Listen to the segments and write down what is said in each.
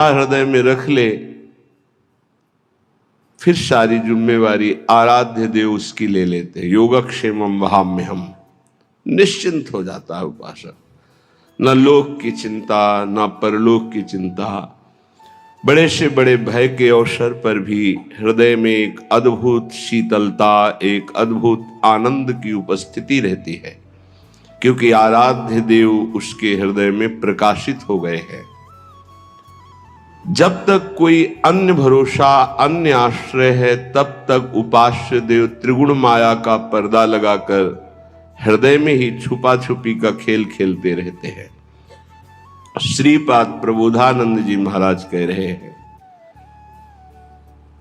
हृदय में रख ले, फिर सारी जिम्मेवारी आराध्य देव उसकी ले लेते। योगक्षेमम वहाम्य हम, निश्चिंत हो जाता है उपासक। न लोक की चिंता, न परलोक की चिंता। बड़े से बड़े भय के अवसर पर भी हृदय में एक अद्भुत शीतलता, एक अद्भुत आनंद की उपस्थिति रहती है, क्योंकि आराध्य देव उसके हृदय में प्रकाशित हो गए हैं। जब तक कोई अन्य भरोसा, अन्य आश्रय है, तब तक उपास्य देव त्रिगुण माया का पर्दा लगाकर हृदय में ही छुपा छुपी का खेल खेलते रहते हैं। श्रीपाद प्रबोधानंद जी महाराज कह रहे हैं,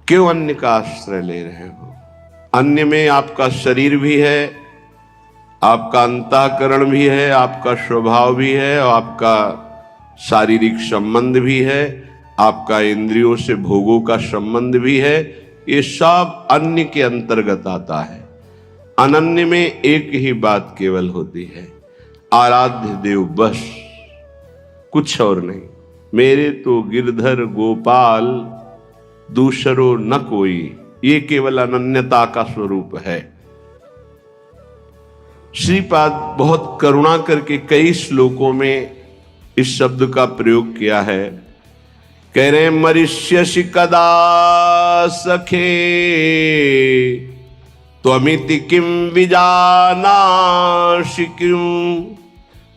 क्यों अन्य का आश्रय ले रहे हो? अन्य में आपका शरीर भी है, आपका अंतःकरण भी है, आपका स्वभाव भी है, और आपका शारीरिक संबंध भी है, आपका इंद्रियों से भोगों का संबंध भी है। ये सब अन्य के अंतर्गत आता है। अनन्य में एक ही बात केवल होती है, आराध्य देव बस, कुछ और नहीं। मेरे तो गिरधर गोपाल, दूसरो न कोई, ये केवल अनन्यता का स्वरूप है। श्रीपाद बहुत करुणा करके कई श्लोकों में इस शब्द का प्रयोग किया है। कह रहे मरिष्यसि कदा सखे त्वमिति किम विजानासि किं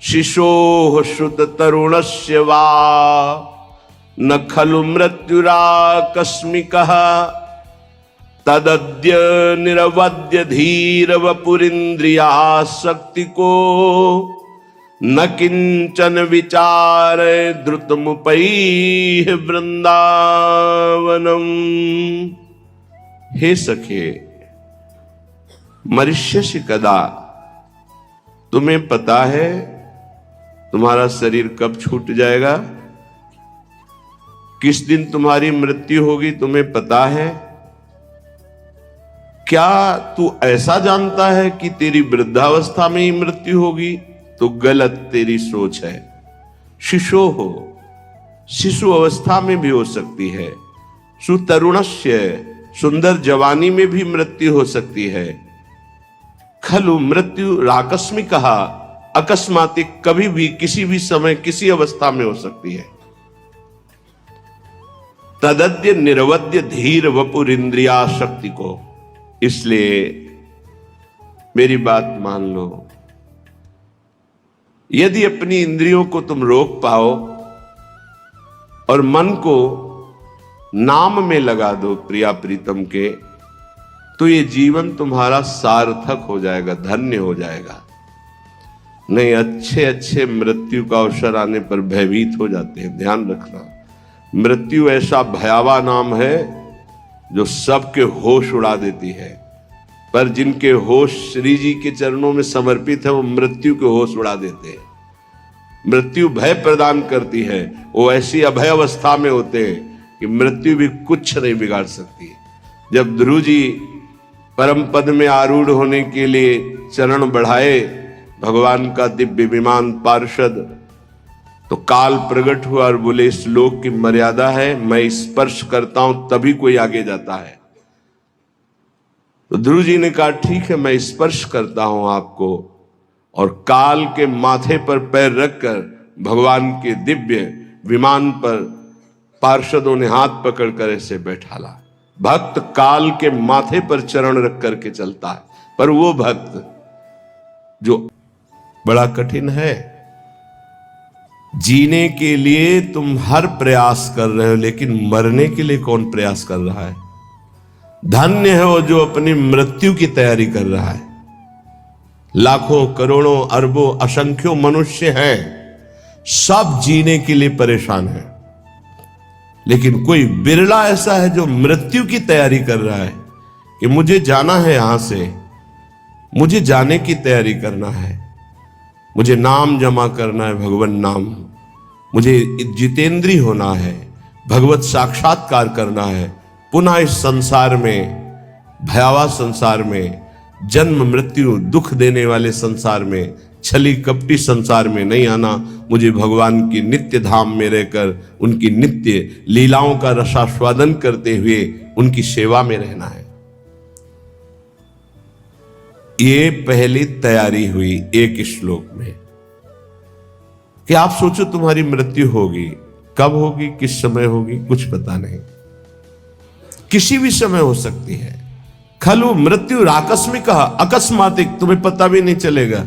शिशोः श्रुत तरुणस्य वा न खलु मृत्युराकस्मिकः तदद्य निरवद्य धीर वपुरिन्द्रियासक्ति को न किंचन विचार द्रुतमुपैः वृंदावनम। हे सखे, मरिष्यसि कदा, तुम्हें पता है तुम्हारा शरीर कब छूट जाएगा, किस दिन तुम्हारी मृत्यु होगी, तुम्हें पता है? क्या तू ऐसा जानता है कि तेरी वृद्धावस्था में ही मृत्यु होगी? तो गलत तेरी सोच है। शिशो हो, शिशु अवस्था में भी हो सकती है, सुतरुणस्य, सुंदर जवानी में भी मृत्यु हो सकती है। खलु मृत्यु राकस्मिक, अकस्मातिक, कभी भी किसी भी समय किसी अवस्था में हो सकती है। तदद्य निरवद्य धीर वपुर इंद्रिया शक्ति को, इसलिए मेरी बात मान लो। यदि अपनी इंद्रियों को तुम रोक पाओ और मन को नाम में लगा दो प्रिया प्रीतम के, तो ये जीवन तुम्हारा सार्थक हो जाएगा, धन्य हो जाएगा। नहीं, अच्छे अच्छे मृत्यु का अवसर आने पर भयभीत हो जाते हैं। ध्यान रखना, मृत्यु ऐसा भयावह नाम है जो सबके होश उड़ा देती है, पर जिनके होश श्री जी के चरणों में समर्पित है वो मृत्यु के होश उड़ा देते हैं। मृत्यु भय प्रदान करती है, वो ऐसी अभय अवस्था में होते हैं कि मृत्यु भी कुछ नहीं बिगाड़ सकती। जब ध्रुव जी परम पद में आरूढ़ होने के लिए चरण बढ़ाए भगवान का दिव्य विमान पार्षद, तो काल प्रकट हुआ और बोले इस लोक की मर्यादा है, मैं स्पर्श करता हूं तभी कोई आगे जाता है। तो ध्रुव जी ने कहा ठीक है, मैं स्पर्श करता हूं आपको, और काल के माथे पर पैर रखकर भगवान के दिव्य विमान पर पार्षदों ने हाथ पकड़कर ऐसे बैठाला। भक्त काल के माथे पर चरण रख करके चलता है, पर वो भक्त जो बड़ा कठिन है। जीने के लिए तुम हर प्रयास कर रहे हो, लेकिन मरने के लिए कौन प्रयास कर रहा है? धन्य है वो जो अपनी मृत्यु की तैयारी कर रहा है। लाखों करोड़ों अरबों असंख्यों मनुष्य हैं, सब जीने के लिए परेशान है, लेकिन कोई बिरला ऐसा है जो मृत्यु की तैयारी कर रहा है कि मुझे जाना है यहां से, मुझे जाने की तैयारी करना है, मुझे नाम जमा करना है, भगवान नाम, मुझे जितेंद्री होना है, भगवत साक्षात्कार करना है, पुनः इस संसार में, भयावह संसार में, जन्म मृत्यु दुख देने वाले संसार में छली कपटी संसार में नहीं आना, मुझे भगवान की नित्य धाम में रहकर उनकी नित्य लीलाओं का रसास्वादन करते हुए उनकी सेवा में रहना है। ये पहली तैयारी हुई एक श्लोक में कि आप सोचो तुम्हारी मृत्यु होगी, कब होगी, किस समय होगी, कुछ पता नहीं, किसी भी समय हो सकती है। खलु मृत्यु आकस्मिक अकस्मातिक, तुम्हें पता भी नहीं चलेगा।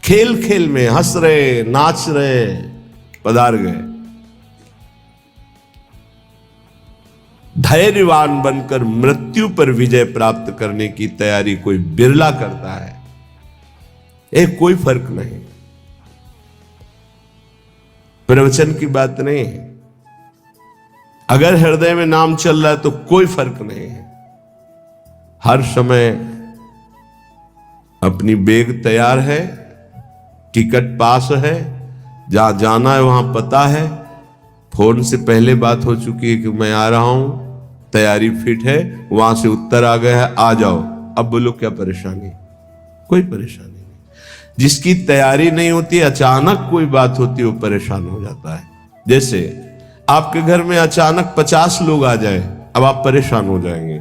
खेल खेल में हंस रहे नाच रहे पधार गए। धैर्यवान बनकर मृत्यु पर विजय प्राप्त करने की तैयारी कोई बिरला करता है, एक कोई फर्क नहीं। प्रवचन की बात नहीं है, अगर हृदय में नाम चल रहा है तो कोई फर्क नहीं है। हर समय अपनी बैग तैयार है, टिकट पास है, जहां जाना है वहां पता है, फोन से पहले बात हो चुकी है कि मैं आ रहा हूं, तैयारी फिट है, वहां से उत्तर आ गया है, आ जाओ। अब बोलो क्या परेशानी? कोई परेशानी नहीं। जिसकी तैयारी नहीं होती, अचानक कोई बात होती है, वो परेशान हो जाता है। जैसे आपके घर में अचानक 50 लोग आ जाए, अब आप परेशान हो जाएंगे।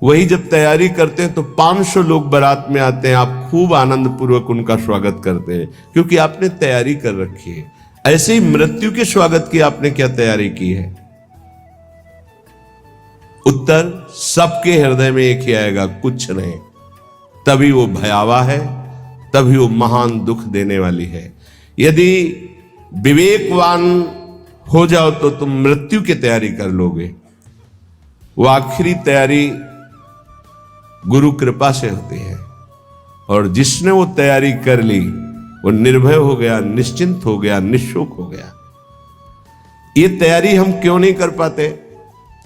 वही जब तैयारी करते हैं तो 500 लोग बारात में आते हैं, आप खूब आनंद पूर्वक उनका स्वागत करते हैं, क्योंकि आपने तैयारी कर रखी है। ऐसे ही मृत्यु के स्वागत की आपने क्या तैयारी की है? उत्तर सबके हृदय में एक ही आएगा, कुछ नहीं। तभी वो भयावह है, तभी वो महान दुख देने वाली है। यदि विवेकवान हो जाओ तो तुम मृत्यु की तैयारी कर लोगे। वो आखिरी तैयारी गुरु कृपा से होती है, और जिसने वो तैयारी कर ली वो निर्भय हो गया, निश्चिंत हो गया, निशोक हो गया। ये तैयारी हम क्यों नहीं कर पाते?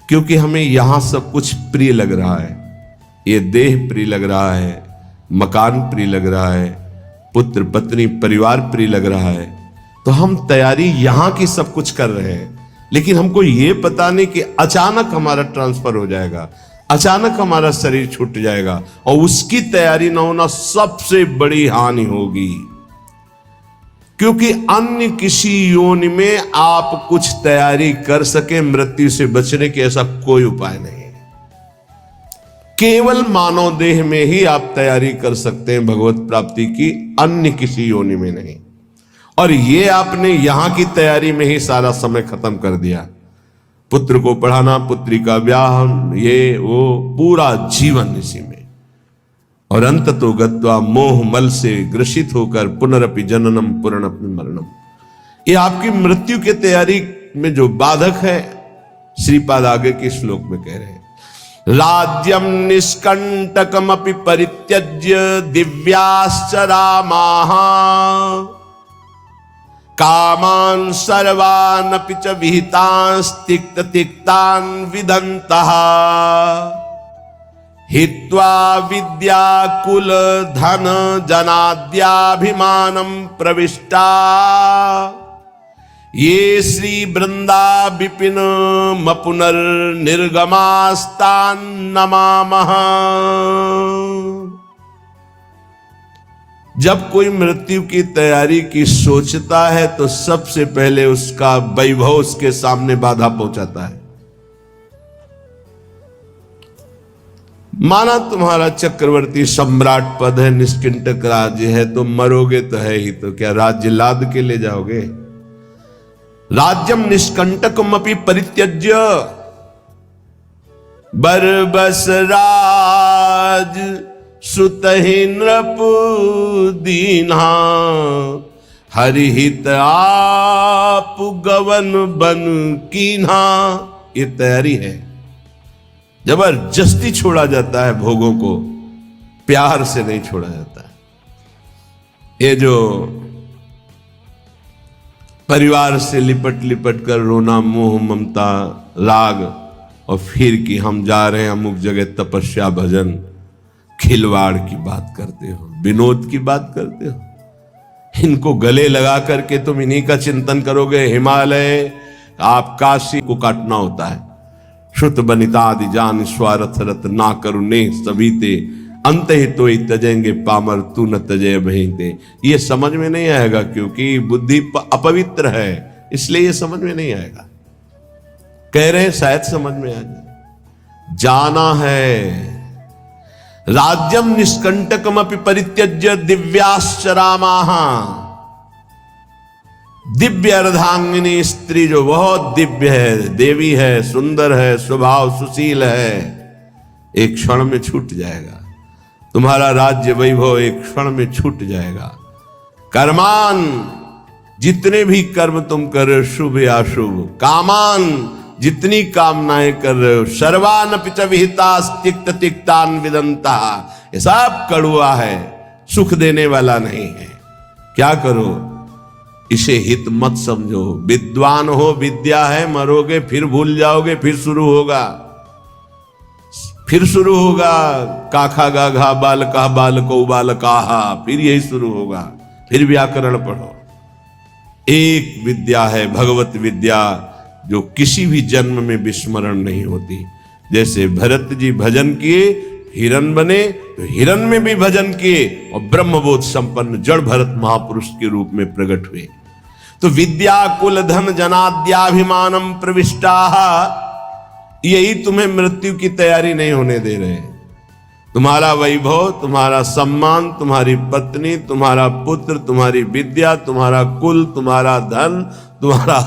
क्योंकि हमें यहां सब कुछ प्रिय लग रहा है। ये देह प्रिय लग रहा है, मकान प्रिय लग रहा है, पुत्र पत्नी परिवार प्रिय लग रहा है, तो हम तैयारी यहां की सब कुछ कर रहे हैं। लेकिन हमको ये पता नहीं कि अचानक हमारा ट्रांसफर हो जाएगा, अचानक हमारा शरीर छूट जाएगा, और उसकी तैयारी न होना सबसे बड़ी हानि होगी। क्योंकि अन्य किसी योनि में आप कुछ तैयारी कर सके मृत्यु से बचने के, ऐसा कोई उपाय नहीं है। केवल मानव देह में ही आप तैयारी कर सकते हैं भगवत प्राप्ति की, अन्य किसी योनि में नहीं। और ये आपने यहां की तैयारी में ही सारा समय खत्म कर दिया। पुत्र को पढ़ाना, पुत्री का ब्याह, ये वो पूरा जीवन इसी में, और अंत तो गत्वा मोह मल से ग्रसित होकर पुनरपि जननम पुनरपि मरणम। ये आपकी मृत्यु की तैयारी में जो बाधक है, श्रीपाद आगे के श्लोक में कह रहे हैं, राज्यम निष्कंटकमपि परित्यज्य दिव्याश्च रामाः कामान सर्वान् अपि च विहितांस्तिक्त तिक्तान् विदन्तः हित्वा विद्या कुल धन जनाद्याभिमानं प्रविष्टा ये श्री वृंदा विपिन मपुनर्निर्गमास्तान् नमामः। जब कोई मृत्यु की तैयारी की सोचता है तो सबसे पहले उसका वैभव उसके सामने बाधा पहुंचाता है। माना तुम्हारा चक्रवर्ती सम्राट पद है, निष्कंटक राज्य है, तो मरोगे तो है ही, तो क्या राज्य लाद के ले जाओगे? राज्यम निष्कंटकमपि परित्यज्य, बरबस राज सुतहि नृप दीन्हा हरिहित आप गवन बन कीन्हा। ये तैयारी है। जबरदस्ती छोड़ा जाता है भोगों को, प्यार से नहीं छोड़ा जाता। ये जो परिवार से लिपट लिपट कर रोना, मोह ममता राग, और फिर कि हम जा रहे हैं अमुक जगह तपस्या भजन, खिलवाड़ की बात करते हो, विनोद की बात करते हो। इनको गले लगा करके तुम इन्हीं का चिंतन करोगे। हिमालय आप काशी को काटना होता है। श्रुत बनितादि जान स्वारथ रत ना करुणे सभी ते अंत ही तो ही तजेंगे पामर, तू न तजे भयते। ये समझ में नहीं आएगा क्योंकि बुद्धि अपवित्र है, इसलिए ये समझ में नहीं आएगा। कह रहे शायद समझ में आ जाए। जाना है राज्यम निष्कंटकम अपि परित्यज्य दिव्याश्च रामाः। दिव्य अर्धांगिनी स्त्री जो बहुत दिव्य है, देवी है, सुंदर है, स्वभाव सुशील है, एक क्षण में छूट जाएगा। तुम्हारा राज्य वैभव एक क्षण में छूट जाएगा। कर्मान, जितने भी कर्म तुम कर रहे हो शुभ या अशुभ, कामान, जितनी कामनाएं कर रहे हो, सर्वान पिच विहिता तिक्त तिक्तान विदंता, ये सब कड़ुआ है, सुख देने वाला नहीं है। क्या करो, इसे हित मत समझो। विद्वान हो, विद्या है, मरोगे फिर भूल जाओगे, फिर शुरू होगा, काखा गाघा बालका बालको बालकाहा, फिर यही शुरू होगा, फिर व्याकरण पढ़ो। एक विद्या है भगवत विद्या, जो किसी भी जन्म में विस्मरण नहीं होती। जैसे भरत जी भजन किए, हिरन बने, तो हिरन में भी भजन किए और ब्रह्मबोध संपन्न जड़ भरत महापुरुष के रूप में प्रकट हुए। तो विद्या कुल धन जनाद्याभिमानम प्रविष्टा, यही तुम्हें मृत्यु की तैयारी नहीं होने दे रहे। तुम्हारा वैभव, तुम्हारा सम्मान, तुम्हारी पत्नी, तुम्हारा पुत्र, तुम्हारी विद्या, तुम्हारा कुल, तुम्हारा धन, तुम्हारा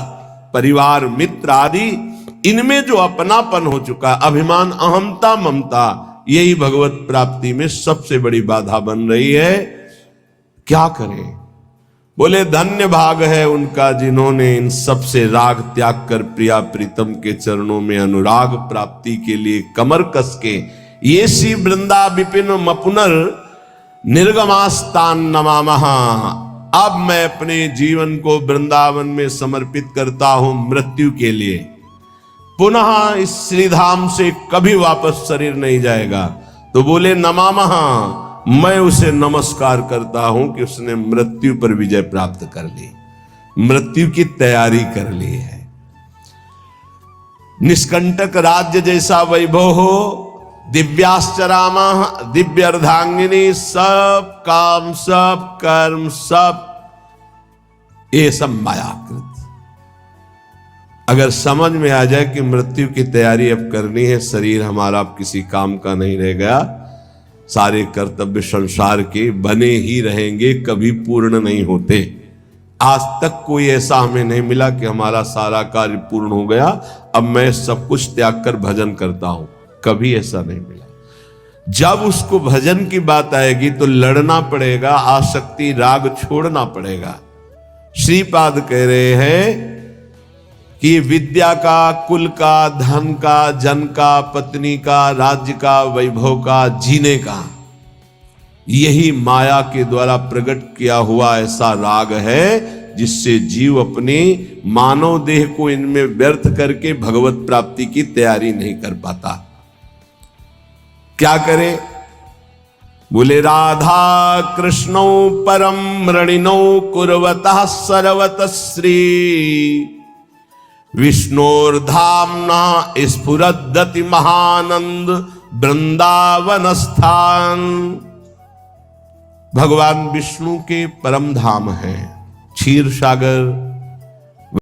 परिवार, मित्र आदि, इनमें जो अपनापन हो चुका, अभिमान, अहमता, ममता, यही भगवत प्राप्ति में सबसे बड़ी बाधा बन रही है। क्या करें? बोले धन्य भाग है उनका जिन्होंने इन सबसे राग त्याग कर प्रिया प्रीतम के चरणों में अनुराग प्राप्ति के लिए कमर कस के ये सी वृंदा विपिन मपुनर निर्गमास्तान नमामः। अब मैं अपने जीवन को वृंदावन में समर्पित करता हूं मृत्यु के लिए। पुनः इस श्रीधाम से कभी वापस शरीर नहीं जाएगा। तो बोले नमामः, मैं उसे नमस्कार करता हूं कि उसने मृत्यु पर विजय प्राप्त कर ली, मृत्यु की तैयारी कर ली है। निष्कंटक राज्य जैसा वैभव हो, दिव्याश्च रामाः, दिव्य अर्धांगिनी, सब काम, सब कर्म, सब ये सब मायाकृत। अगर समझ में आ जाए कि मृत्यु की तैयारी अब करनी है, शरीर हमारा अब किसी काम का नहीं रह गया, सारे कर्तव्य संसार के बने ही रहेंगे, कभी पूर्ण नहीं होते। आज तक कोई ऐसा हमें नहीं मिला कि हमारा सारा कार्य पूर्ण हो गया, अब मैं सब कुछ त्याग कर भजन करता हूं, कभी ऐसा नहीं मिला। जब उसको भजन की बात आएगी तो लड़ना पड़ेगा, आसक्ति राग छोड़ना पड़ेगा। श्रीपाद कह रहे हैं कि विद्या का, कुल का, धन का, जन का, पत्नी का, राज्य का, वैभव का, जीने का, यही माया के द्वारा प्रकट किया हुआ ऐसा राग है जिससे जीव अपने मानव देह को इनमें व्यर्थ करके भगवत प्राप्ति की तैयारी नहीं कर पाता। क्या करे? बोले राधा कृष्णौ परम रणिनौ कुर्वतः सर्वतः श्री विष्णोर्धाम्ना स्फुरद्दति महानंद वृंदावन स्थान। भगवान विष्णु के परम धाम है, क्षीर सागर,